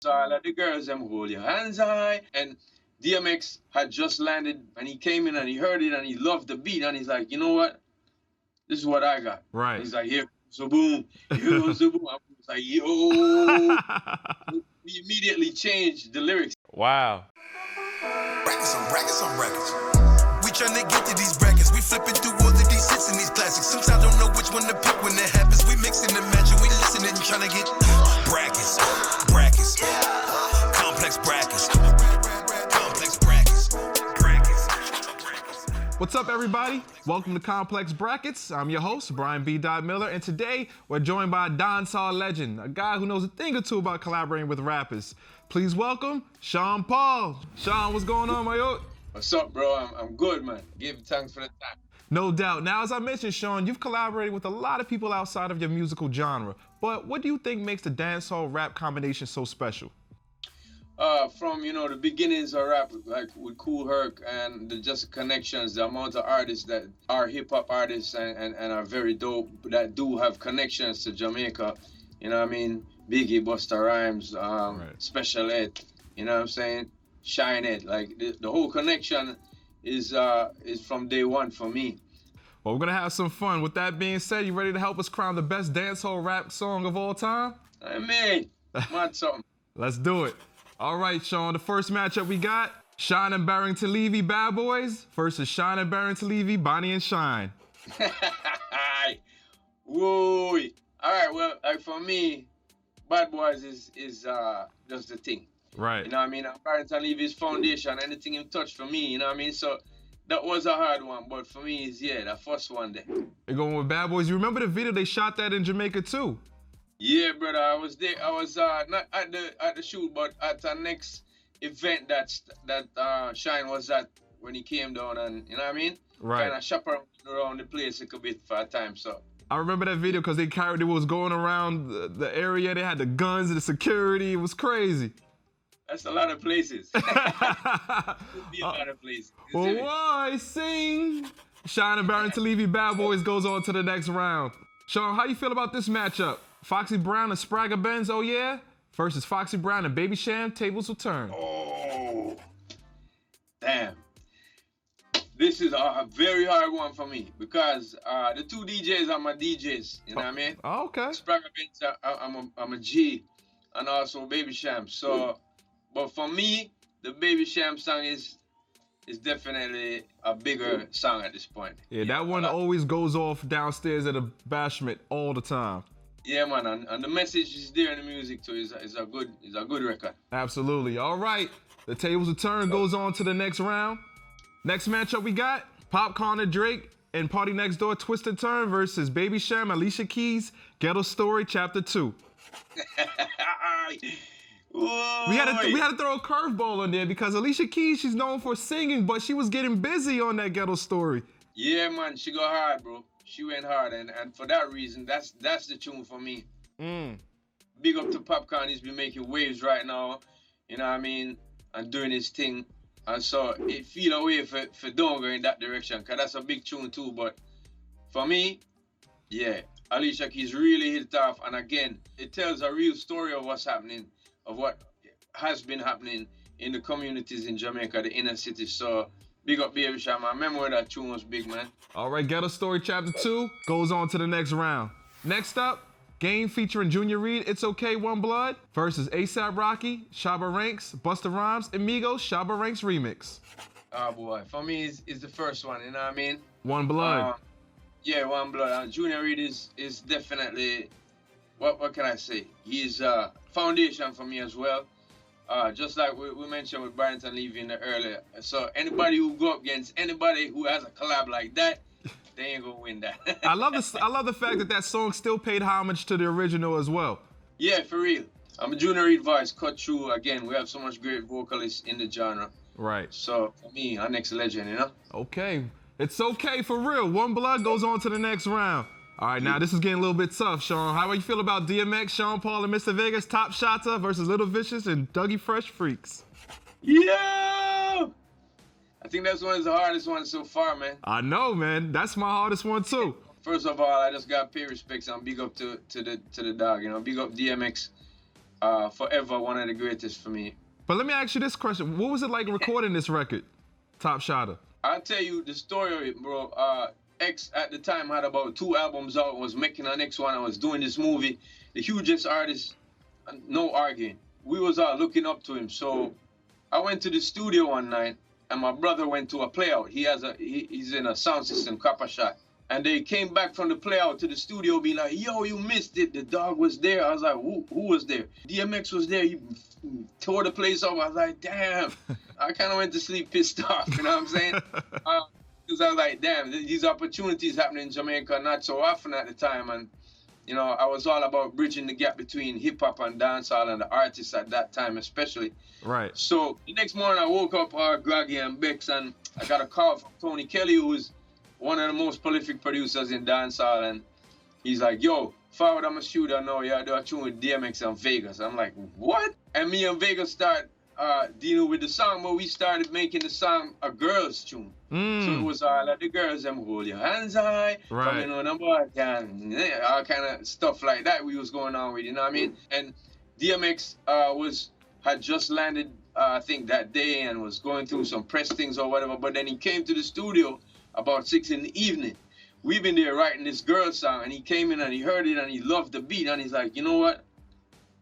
So I let the girls them hold your hands high. And DMX had just landed and he came in and he heard it and he loved the beat and he's like, you know what? This is what I got. Right. He's like, here goes the boom. Here goes the boom. I was like, yo. We immediately changed the lyrics. Wow. Brackets on brackets on brackets. We tryna get to these brackets. We flipping through all of these hits and these classics. Sometimes don't know which one to pick when that happens. We mixing and matching. We listening and tryna get brackets. Brackets. Complex brackets. Complex brackets. What's up, everybody? Welcome to Complex Brackets. I'm your host, Brian B.Dot Miller, and today we're joined by a Dancehall legend, a guy who knows a thing or two about collaborating with rappers. Please welcome Sean Paul. Sean, what's going on, my yo? What's up, bro? I'm good, man. Give thanks for the time. No doubt. Now, as I mentioned, Sean, you've collaborated with a lot of people outside of your musical genre, but what do you think makes the dancehall rap combination so special? From the beginnings of rap, like with Kool Herc and the just connections, the amount of artists that are hip hop artists and are very dope that do have connections to Jamaica. You know what I mean? Biggie, Busta Rhymes, Special Ed. You know what I'm saying? Shine Ed. Like the whole connection is from day one for me. Well, we're gonna have some fun. With that being said, you ready to help us crown the best dancehall rap song of all time? I mean, mad something. Let's do it. All right, Sean, the first matchup we got, Shine and Barrington Levy, Bad Boys, versus Shine and Barrington Levy, Bonnie and Shine. Whoa. All right, well, like for me, Bad Boys is just the thing. Right. You know what I mean? Barrington Levy's foundation, anything he touched for me, you know what I mean? So that was a hard one, but for me, it's, the first one there. You're going with Bad Boys. You remember the video? They shot that in Jamaica too. Yeah, brother, I was there. I was not at the shoot, but at the next event that Shine was at when he came down, and you know what I mean? Right. Kind of chaperone around the place a bit for a time, so. I remember that video because it was going around the area. They had the guns and the security. It was crazy. That's a lot of places. Could be a lot of places. Well, why sing? Shine and Barrington Levy, Bad Boys goes on to the next round. Sean, how you feel about this matchup? Foxy Brown and Spragga Benz, oh yeah? Versus Foxy Brown and Baby Sham, tables will turn. Oh, damn. This is a very hard one for me because the two DJs are my DJs, you know what I mean? Oh, okay. Spragga Benz, I'm a G, and also Baby Sham. So, but for me, the Baby Sham song is definitely a bigger song at this point. Yeah, that one always goes off downstairs at a bashment all the time. Yeah, man, and the message is there in the music too. It's a good record. Absolutely. All right, the tables will turn. Goes on to the next round. Next matchup we got Popcorn and Drake and Party Next Door Twist and Turn versus Baby Sham, Alicia Keys, Ghetto Story Chapter 2. We had to throw a curveball in there because Alicia Keys, she's known for singing, but she was getting busy on that Ghetto Story. Yeah, man, she got hard, bro. She went hard, and for that reason, that's the tune for me. Big up to Popcorn. He's been making waves right now, you know what I mean, and doing his thing. And so it feel a way for don't go in that direction, because that's a big tune too. But for me, yeah, Alicia Keys really hit it off. And again, it tells a real story of what's happening, of what has been happening in the communities in Jamaica, the inner city. So big up Baby Sham. I remember that tune was big, man. All right, Ghetto Story Chapter 2 goes on to the next round. Next up, Game featuring Junior Reid, It's Okay, One Blood versus A$AP Rocky, Shabba Ranks, Busta Rhymes, and Migos, Shabba Ranks remix. Oh boy, for me is the first one, you know what I mean? One Blood. Yeah, One Blood. Junior Reid is definitely, what can I say? He's a foundation for me as well. Just like we mentioned with Barrington Levy in the earlier. So anybody who go up against anybody who has a collab like that, they ain't gonna win that. I love the fact that song still paid homage to the original as well. Yeah, for real. I'm a Junior Reid voice cut through. Again, we have so much great vocalists in the genre. Right. So for me, our next legend, you know? Okay. It's okay for real. One Blood goes on to the next round. All right, now this is getting a little bit tough, Sean. How do you feel about DMX, Sean Paul, and Mr. Vegas, Top Shotta versus Little Vicious and Dougie Fresh Freaks? Yo! I think that's one of the hardest ones so far, man. I know, man. That's my hardest one too. First of all, I just got to pay respects and big up to the dog, you know. Big up DMX forever one of the greatest for me. But let me ask you this question. What was it like recording this record, Top Shotter? I'll tell you the story of it, bro. X at the time had about 2 albums out, was making our next one. I was doing this movie. The hugest artist, no arguing. We was all looking up to him. So I went to the studio one night, and my brother went to a playout. He's in a sound system, Copper Shot. And they came back from the playout to the studio being like, yo, you missed it. The dog was there. I was like, who was there? DMX was there. He tore the place off. I was like, damn. I kind of went to sleep pissed off, you know what I'm saying? Because I was like, damn, these opportunities happening in Jamaica not so often at the time. And, you know, I was all about bridging the gap between hip-hop and dancehall and the artists at that time especially. Right. So the next morning I woke up groggy and Bex, and I got a call from Tony Kelly, who was one of the most prolific producers in dancehall, and he's like, yo, Forward, I'm a shooter now, yeah, I do a tune with DMX and Vegas. I'm like, what? And me and Vegas start dealing with the song, but we started making the song a girl's tune. So it was all like the girls, them hold your hands high, coming on the boy, all kind of stuff like that we was going on with, you know what I mean? And DMX had just landed, I think, that day and was going through some press things or whatever, but then he came to the studio about 6 in the evening. We've been there writing this girl song, and he came in and he heard it and he loved the beat, and he's like, you know what?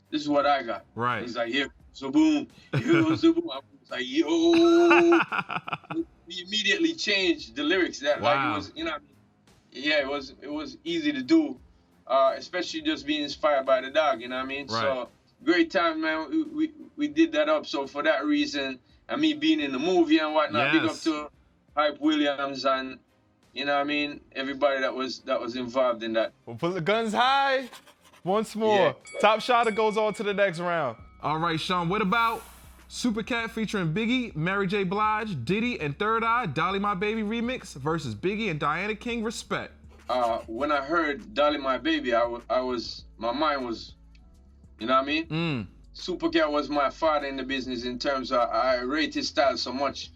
This is what I got. Right. He's like, here, so boom, here, so boom. I was like, yo. We immediately changed the lyrics. That like it was, you know, yeah, it was easy to do, especially just being inspired by the dog. You know what I mean? Right. So great time, man. We did that up. So for that reason, and me being in the movie and whatnot, big up to Hype Williams and, you know what I mean, everybody that was involved in that. We'll put the guns high once more. Yeah. Top Shotter goes on to the next round. All right, Sean, what about Super Cat featuring Biggie, Mary J. Blige, Diddy, and Third Eye, Dolly My Baby remix versus Biggie and Diana King, Respect? When I heard Dolly My Baby, my mind was, you know what I mean? Super Cat was my father in the business in terms of I rate his style so much.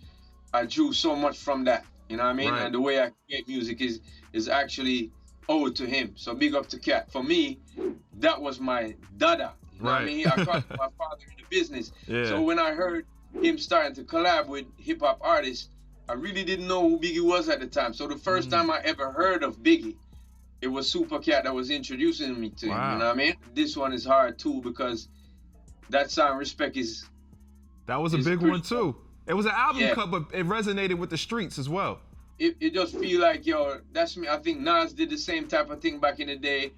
I drew so much from that, you know what I mean? Right. And the way I create music is actually owed to him. So big up to Cat. For me, that was my dada. You know what I mean? I called my father in the business. Yeah. So when I heard him starting to collab with hip-hop artists, I really didn't know who Biggie was at the time. So the first time I ever heard of Biggie, it was Super Cat that was introducing me to him, you know what I mean? This one is hard too because that song, Respect, that was a big one too. It was an album cut, but it resonated with the streets as well. It just feel like, yo, that's me. I think Nas did the same type of thing back in the day.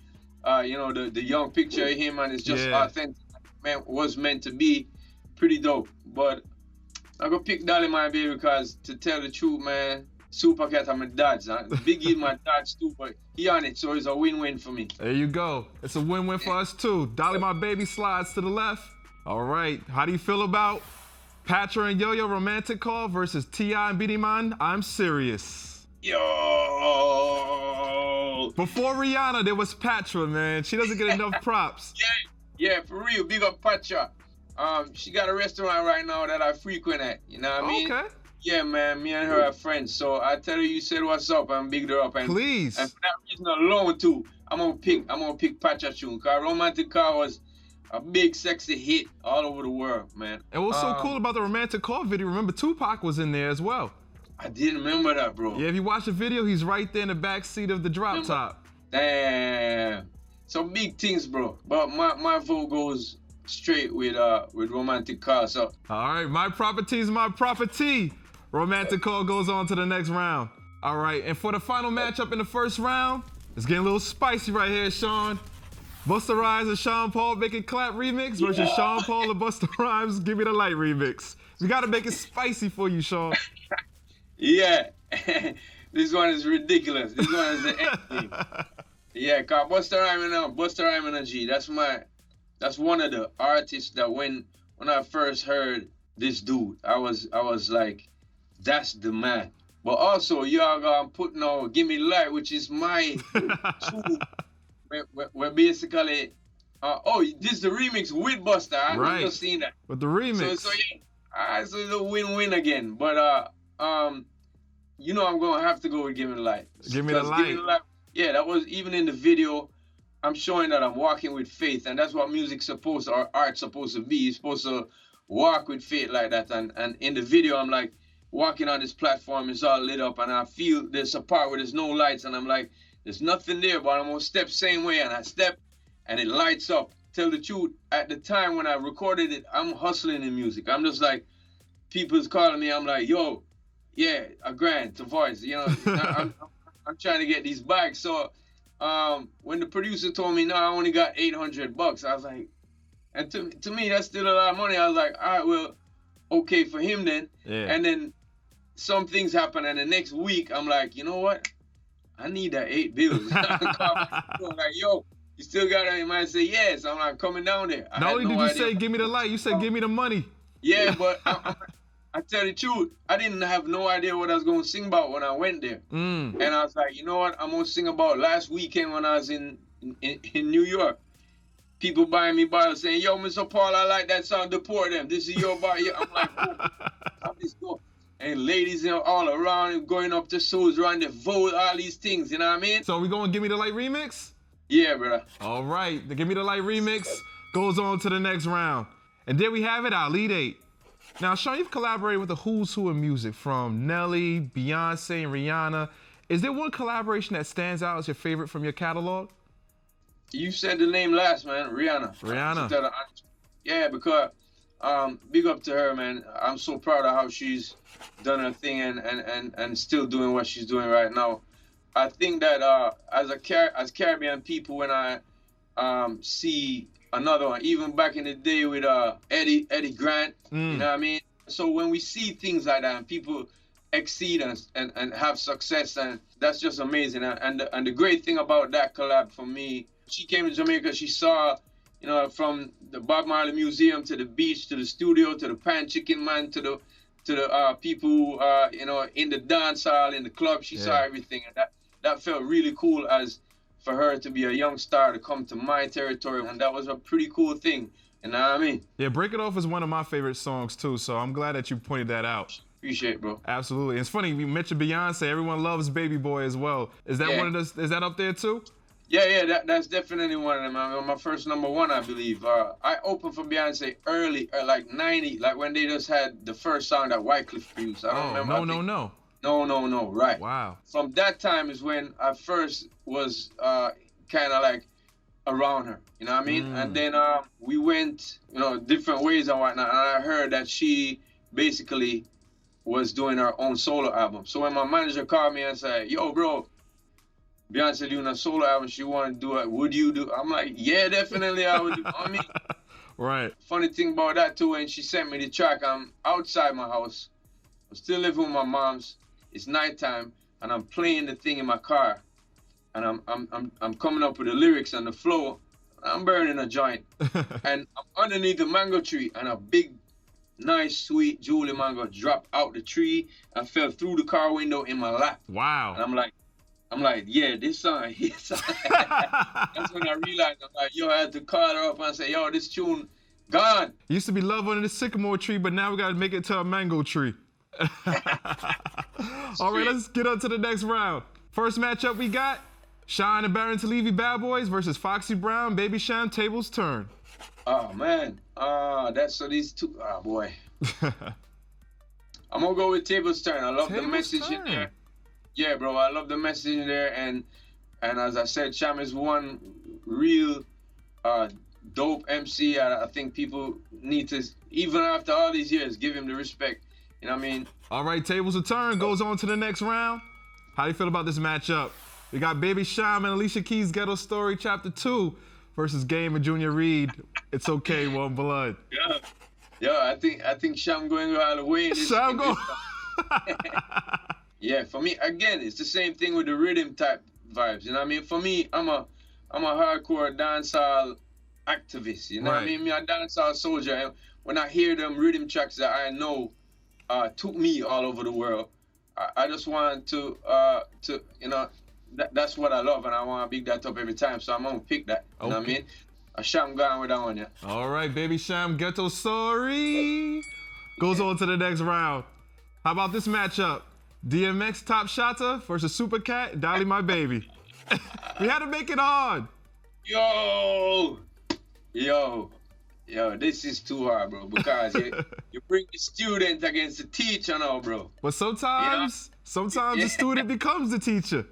You know, the young picture of him, and it's just authentic. Man, was meant to be pretty dope. But I go pick Dolly My Baby because, to tell the truth, man, Super Cat are my dads. Biggie my dads too, but he on it, so it's a win-win for me. There you go. It's a win-win for us too. Dolly My Baby slides to the left. All right, how do you feel about Patra and Yo-Yo Romantic Call versus T.I. and Beenie Man, I'm Serious? Yo! Before Rihanna, there was Patra, man. She doesn't get enough props. Yeah, for real. Big up Patra. She got a restaurant right now that I frequent at. You know what I mean? Okay. Yeah, man. Me and her are friends. So I tell her you said what's up and bigged her up. And, please. And for that reason alone too, I'm gonna pick Patra tune. Cause Romantic Call was a big sexy hit all over the world, man. And what's so cool about the Romantic Call video, remember Tupac was in there as well. I didn't remember that, bro. Yeah, if you watch the video, he's right there in the back seat of the drop top. Damn. Some big things, bro. But my vote goes straight with Romantic Call. So. All right, my property is my property. Romantic Call goes on to the next round. All right, and for the final matchup in the first round, it's getting a little spicy right here, Sean. Busta Rhymes and Sean Paul Make It Clap remix versus Sean Paul and Busta Rhymes Gimme the Light remix. We gotta make it spicy for you, Sean. Yeah, this one is ridiculous. This one is the end. Yeah, cause Busta Rhymes and G. That's one of the artists that when I first heard this dude, I was like, that's the man. But also, y'all gonna put no Gimme the Light, which is my tune. We're basically, this is the remix with Busta. I've just seen that. With the remix. So it's a win-win again. But you know I'm gonna have to go with Gimme the Light. Gimme the Light. Yeah, that was even in the video. I'm showing that I'm walking with faith, and that's what music's supposed or art's supposed to be. You're supposed to walk with faith like that. And in the video, I'm like walking on this platform, it's all lit up, and I feel there's a part where there's no lights, and I'm like, there's nothing there, but I'm gonna step same way, and I step, and it lights up. Tell the truth, at the time when I recorded it, I'm hustling in music. I'm just like, people's calling me, I'm like, yo, yeah, a grand to voice, you know. I'm trying to get these bags. So when the producer told me, no, I only got $800, I was like, and to me, that's still a lot of money. I was like, all right, well, okay for him then. Yeah. And then some things happen, and the next week, I'm like, you know what? I need that $8 bills. I'm like, yo, you still got it? He might say yes. I'm like, coming down there. Not only did you say, give me the light, you said, give me the money. Yeah, but I tell the truth, I didn't have no idea what I was going to sing about when I went there. And I was like, you know what? I'm going to sing about last weekend when I was in New York. People buying me bottles saying, yo, Mr. Paul, I like that song, deport them. This is your bottle. I'm like, oh, how this go? And ladies, you know, all around, going up to shows, around the vote, all these things, you know what I mean? So we going to Give Me the Light remix? Yeah, brother. All right, the Give Me the Light remix goes on to the next round. And there we have it, our Lead 8. Now, Sean, you've collaborated with the who's who in music, from Nelly, Beyonce, and Rihanna. Is there one collaboration that stands out as your favorite from your catalog? You said the name last, man, Rihanna. Rihanna. Yeah, because big up to her, man. I'm so proud of how she's done her thing and still doing what she's doing right now. I think that as Caribbean people, when I see another one, even back in the day with Eddie Grant, you know what I mean? So when we see things like that and people exceed us and have success, and that's just amazing. And the great thing about that collab for me, she came to Jamaica, she saw, you know, from the Bob Marley Museum to the beach to the studio to the Pan Chicken Man to the people who, you know, in the dance hall, in the club, she saw everything. And that felt really cool as for her to be a young star to come to my territory. And that was a pretty cool thing. You know what I mean? Yeah, Break It Off is one of my favorite songs too. So I'm glad that you pointed that out. Appreciate it, bro. Absolutely. It's funny, you mentioned Beyonce. Everyone loves Baby Boy as well. Is that one of those, is that up there too? Yeah, that's definitely one of them. I mean, my first #1, I believe. I opened for Beyonce early, like 90, like when they just had the first song that Wycliffe produced. I don't remember. No, right. Wow. From that time is when I first was kind of like around her, you know what I mean? And then we went, you know, different ways and whatnot, and I heard that she basically was doing her own solo album. So when my manager called me and said, yo, bro, Beyonce doing a solo album, she want to do it, would you do? I'm like, yeah, definitely I would do. I mean, right. Funny thing about that too, when she sent me the track, I'm outside my house. I'm still living with my mom's. It's nighttime, and I'm playing the thing in my car, and I'm coming up with the lyrics and the flow. I'm burning a joint, and I'm underneath the mango tree, and a big, nice, sweet Julie mango dropped out the tree and fell through the car window in my lap. Wow. And I'm like, yeah, this song hits. That's when I realized, I'm like, yo, I had to call her up and say, yo, this tune gone. It used to be love under the sycamore tree, but now we got to make it to a mango tree. All right, let's get on to the next round. First matchup we got, Sean and Baron Talivi Bad Boys versus Foxy Brown, Baby Sham, Tables Turn. Oh, man. That's so these two, oh, boy. I'm going to go with Tables Turn. I love the message in there. Yeah, bro, I love the message in there. And as I said, Sham is one real dope MC. I think people need to, even after all these years, give him the respect. You know what I mean? All right, Tables Turn goes on to the next round. How do you feel about this matchup? We got Baby Sham and Alicia Keys' Ghetto Story Chapter 2 versus Game and Junior Reed. It's Okay, One Blood. Yeah, I think Sham going all the way in this. Sham go. Yeah, for me, again, it's the same thing with the rhythm type vibes. You know what I mean? For me, I'm a hardcore dancehall activist. You know what I mean? Me a dancehall soldier. And when I hear them rhythm tracks that I know took me all over the world, I just want to you know, that's what I love, and I want to big that up every time. So I'm gonna pick that. You know what I mean? A Sham going with that one, yeah. All right, Baby Sham, Ghetto Story goes on to the next round. How about this matchup? DMX Top Shotta versus Super Cat, Dolly My Baby. We had to make it hard. Yo, yo, this is too hard, bro, because you bring the student against the teacher now, bro. But sometimes the student becomes the teacher.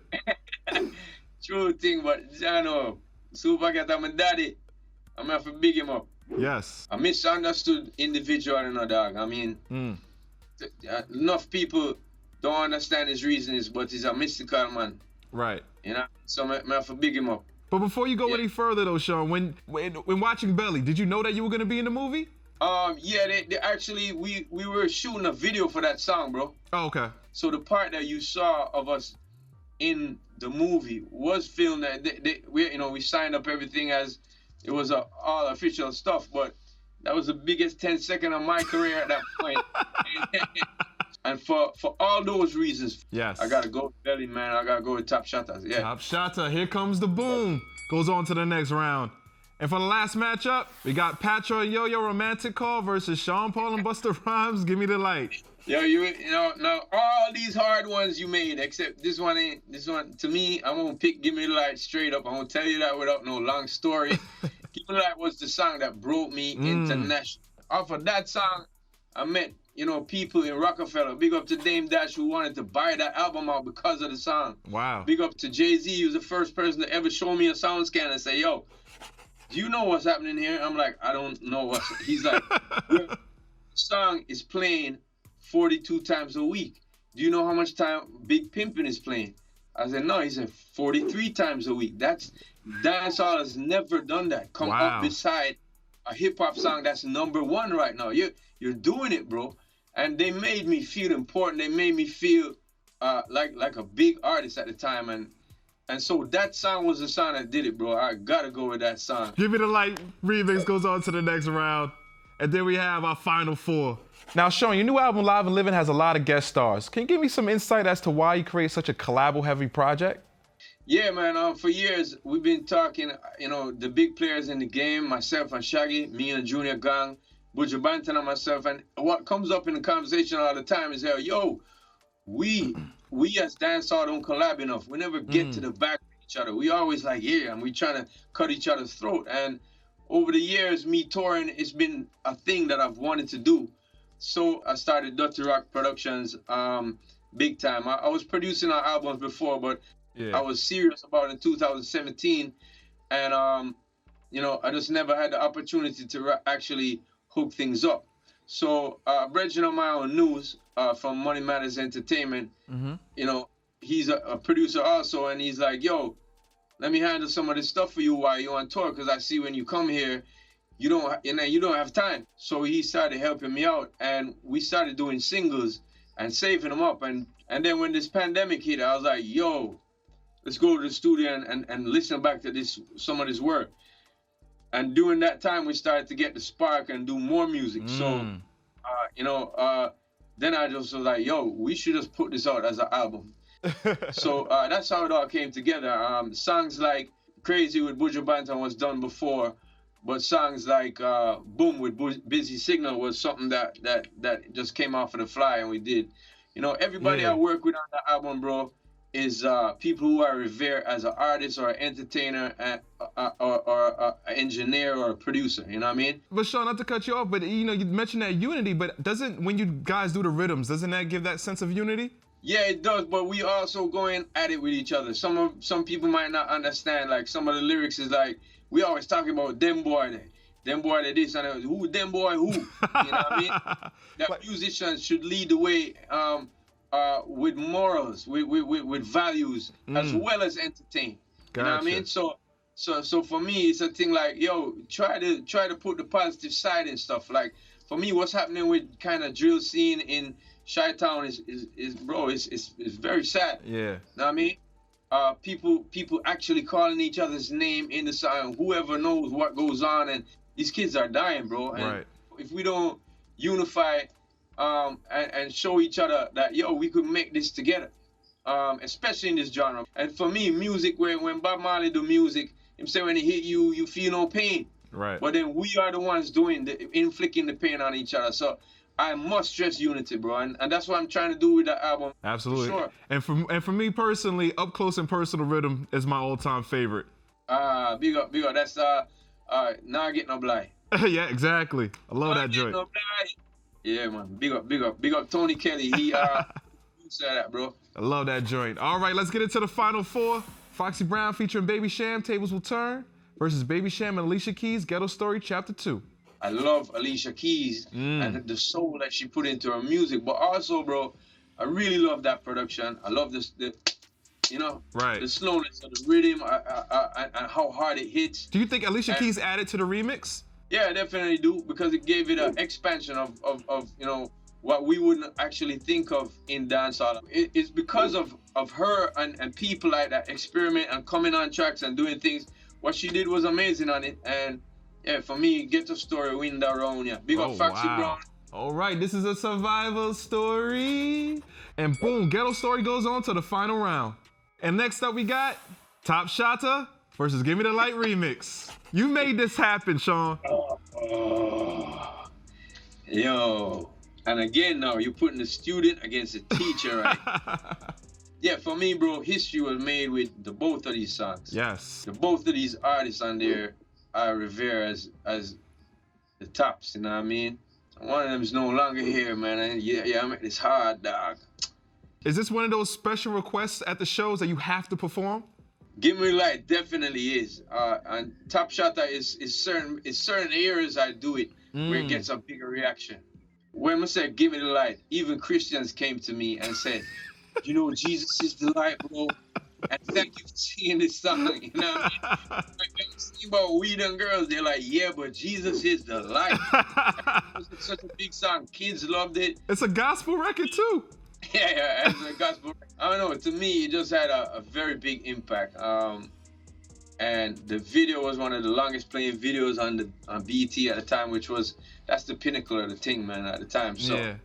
True thing, but I know, Super Cat, I'm a daddy. I'm gonna have to big him up. Yes. A misunderstood individual, you know, dog. I mean, enough people don't understand his reasons, but he's a mystical man. Right. You know, so I'm gonna have to big him up. But before you go any further, though, Sean, when watching Belly, did you know that you were gonna be in the movie? Yeah, they actually we were shooting a video for that song, bro. Oh, okay. So the part that you saw of us in the movie was filmed. We signed up everything as it was all official stuff, but that was the biggest 10 seconds of my career at that point. And for all those reasons, yes, I gotta go with Belly, man. I gotta go with Top Shotters. Yeah. Top Shotter. Here comes the boom. Goes on to the next round. And for the last matchup, we got Patra and Yo-Yo Romantic Call versus Sean Paul and Busta Rhymes, Gimme the Light. Yo, you know, now all these hard ones you made, except this one ain't. This one, to me, I'm gonna pick Gimme the Light straight up. I'm gonna tell you that without no long story. Gimme the Light was the song that broke me international. Off of that song, I met, you know, people in Rockefeller. Big up to Dame Dash who wanted to buy that album out because of the song. Wow. Big up to Jay-Z, who's the first person to ever show me a sound scan and say, yo, do you know what's happening here? I'm like, I don't know what's. He's like, the song is playing 42 times a week. Do you know how much time Big Pimpin' is playing? I said, no. He said 43 times a week. Dancehall has never done that. Come up beside a hip hop song that's #1 right now. You're doing it, bro. And they made me feel important. They made me feel like a big artist at the time. And so that song was the song that did it, bro. I gotta go with that song. Gimme the Light remix goes on to the next round. And then we have our final four. Now, Sean, your new album, Live and Living, has a lot of guest stars. Can you give me some insight as to why you create such a collabo-heavy project? Yeah, man. For years, we've been talking, you know, the big players in the game, myself and Shaggy, me and Junior Gang, Buju Banton and myself. And what comes up in the conversation all the time is, yo, we as dancehall don't collab enough. We never get to the back of each other. We always like, and we trying to cut each other's throat. And over the years, me touring, it's been a thing that I've wanted to do. So I started Dirty Rock Productions big time. I was producing our albums before, but I was serious about it in 2017. And, you know, I just never had the opportunity to actually hook things up. So Bridget on my own news from Money Matters Entertainment, you know, he's a producer also, and he's like, yo, let me handle some of this stuff for you while you're on tour, because I see when you come here, you don't have time. So he started helping me out, and we started doing singles and saving them up. And then when this pandemic hit, I was like, yo, let's go to the studio and listen back to some of this work. And during that time, we started to get the spark and do more music. So, you know, then I just was like, yo, we should just put this out as an album. So that's how it all came together. Songs like Crazy with Buju Banton was done before, but songs like Boom with Busy Signal was something that just came off of the fly, and we did. You know, everybody I work with on the album, bro, is people who I revere as an artist or an entertainer or an engineer or a producer, you know what I mean? But Sean, not to cut you off, but you know, you mentioned that unity, but when you guys do the rhythms, doesn't that give that sense of unity? Yeah, it does, but we also going at it with each other. Some people might not understand, like some of the lyrics is like, we always talking about them boy they this and that. Who them boy who? You know what I mean? That musicians should lead the way with morals, with values, as well as entertain. Gotcha. You know what I mean? So for me, it's a thing like, yo, try to put the positive side and stuff. Like for me, what's happening with kind of drill scene in Chi-Town is very sad. Yeah. You know what I mean? People actually calling each other's name in the song. Whoever knows what goes on, and these kids are dying, bro. And if we don't unify and show each other that, yo, we could make this together, especially in this genre. And for me, music, when Bob Marley do music, him say when he hit you, you feel no pain. Right. But then we are the ones inflicting the pain on each other. So I must stress unity, bro, and that's what I'm trying to do with the album. Absolutely. For sure. And for me personally, Up Close and Personal Rhythm is my all-time favorite. Big up. That's Nah Get No Blind. Yeah, exactly. I love that joint. No Blind. Yeah, man. Big up Tony Kelly. He said that, bro. I love that joint. All right, let's get into the final four. Foxy Brown featuring Baby Sham, Tables Will Turn, versus Baby Sham and Alicia Keys, Ghetto Story Chapter 2. I love Alicia Keys and the soul that she put into her music, but also, bro, I really love that production. I love the slowness of the rhythm and how hard it hits. Do you think Alicia Keys added to the remix? Yeah, I definitely do, because it gave it an expansion of what we wouldn't actually think of in dancehall. It's because of her and people like that experiment and coming on tracks and doing things. What she did was amazing on it, and yeah, for me, Ghetto Story win that round. Yeah, big up Foxy Brown. All right, this is a survival story, and boom, Ghetto Story goes on to the final round. And next up, we got Top Shotta versus Gimme the Light remix. You made this happen, Sean. Yo. And again, now you're putting the student against the teacher, right? Yeah, for me, bro, history was made with both of these songs. Yes. Both of these artists on there I revere as the tops, you know what I mean? One of them is no longer here, man. And yeah, I'm at this hard, dog. Is this one of those special requests at the shows that you have to perform? Gimme the Light definitely is. And Top Shotta is certain areas I do it where it gets a bigger reaction. When I said Gimme the Light, even Christians came to me and said, you know, Jesus is the light, bro. And thank you for singing this song. You know what I mean? Like, when you sing about weed and girls, they're like, yeah, but Jesus is the light. It's such a big song. Kids loved it. It's a gospel record, too. Yeah, it's a gospel record. I don't know. To me, it just had a very big impact. And the video was one of the longest playing videos on BET at the time, that's the pinnacle of the thing, man, at the time. So yeah.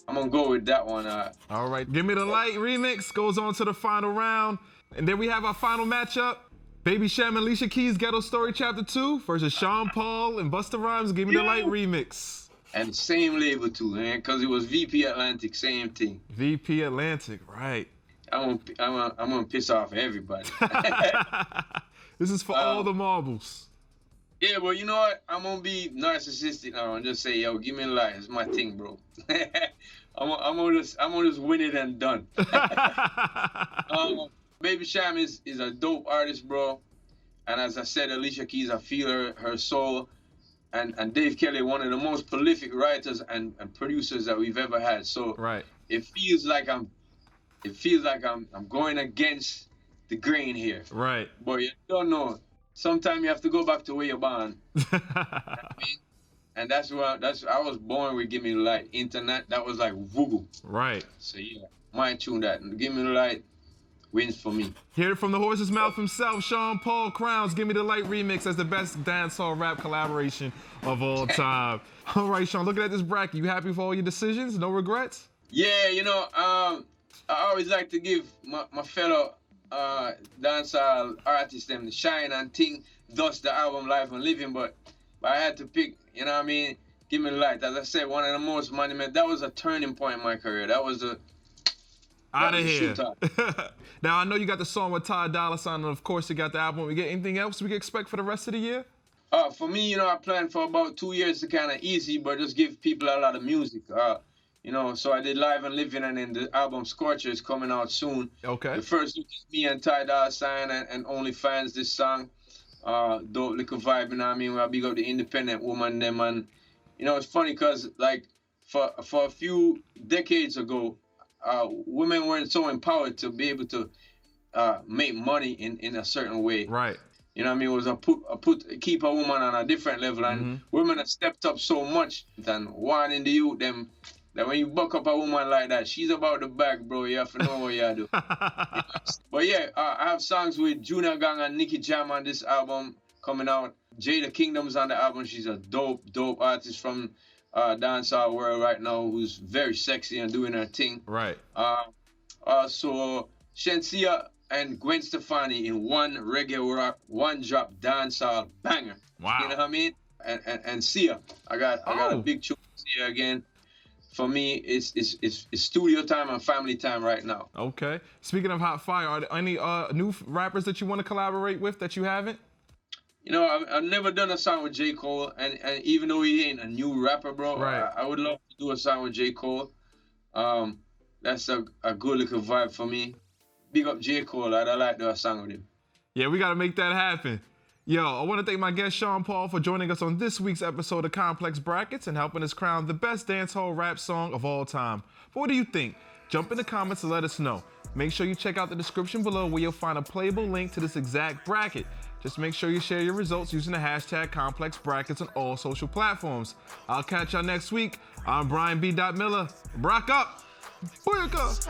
I'm gonna go with that one. All right, Gimme the Light remix goes on to the final round. And then we have our final matchup. Baby Sham and Alicia Keys, Ghetto Story Chapter 2 versus Sean Paul and Busta Rhymes, Gimme the Light remix. And same label too, man, because it was VP Atlantic, same thing. VP Atlantic, right. I'm gonna piss off everybody. This is for all the marbles. Yeah, well, you know what? I'm gonna be narcissistic now and just say, yo, give me a light. It's my thing, bro. I'm gonna just win it and done. Baby Sham is a dope artist, bro. And as I said, Alicia Keys, I feel her soul. And Dave Kelly, one of the most prolific writers and producers that we've ever had. So right. It feels like I'm going against the grain here. Right. But you don't know. Sometimes you have to go back to where you're born. You know what I mean? And I was born with Gimme the Light. Internet, that was like voodoo. Right. So yeah, mind tune that. Gimme the Light wins for me. Hear it from the horse's mouth himself. Sean Paul crowns Gimme the Light remix as the best dancehall rap collaboration of all time. All right, Sean, looking at this bracket, you happy for all your decisions? No regrets? Yeah, you know, I always like to give my fellow dancehall artists them the shine and thing, thus the album Life and Living, but I had to pick, you know what I mean, Gimme the Light. As I said, one of the most monumental, that was a turning point in my career. That was the out of here. Now, I know you got the song with Ty Dolla $ign, and of course you got the album. We get anything else we can expect for the rest of the year? For me, you know, I planned for about 2 years to kind of easy, but just give people a lot of music. You know, so I did Live and Living, and then the album Scorcher is coming out soon. Okay. The first look is me and Ty Dolla $ign and OnlyFans, this song. Dope little vibe, you know what I mean? Where I big up the independent woman them, and you know, it's funny because like for a few decades ago, women weren't so empowered to be able to make money in a certain way. Right. You know what I mean? It was keep a woman on a different level, and women have stepped up so much. And one in the youth them that when you buck up a woman like that, she's about the bag, bro. You have to know what you do. But yeah, I have songs with Junior Gang and Nicky Jam on this album coming out. Jada Kingdom's on the album. She's a dope artist from dancehall world right now who's very sexy and doing her thing. Right. So Shenseea and Gwen Stefani in one reggae rock, one drop dancehall banger. Wow. You know what I mean? And Sia. I got a big tune with Sia again. for me, it's studio time and family time right now. Okay. Speaking of hot fire, are there any new rappers that you want to collaborate with that you haven't? You know, I've never done a song with J. Cole, and even though he ain't a new rapper, bro, right. I would love to do a song with J. Cole. That's a good little vibe for me. Big up J. Cole, I'd like to do a song with him. Yeah, we got to make that happen. Yo, I want to thank my guest Sean Paul for joining us on this week's episode of Complex Brackets and helping us crown the best dancehall rap song of all time. But what do you think? Jump in the comments and let us know. Make sure you check out the description below where you'll find a playable link to this exact bracket. Just make sure you share your results using the hashtag Complex Brackets on all social platforms. I'll catch y'all next week. I'm Brian B.Dot Miller. Brack up! Booyaka!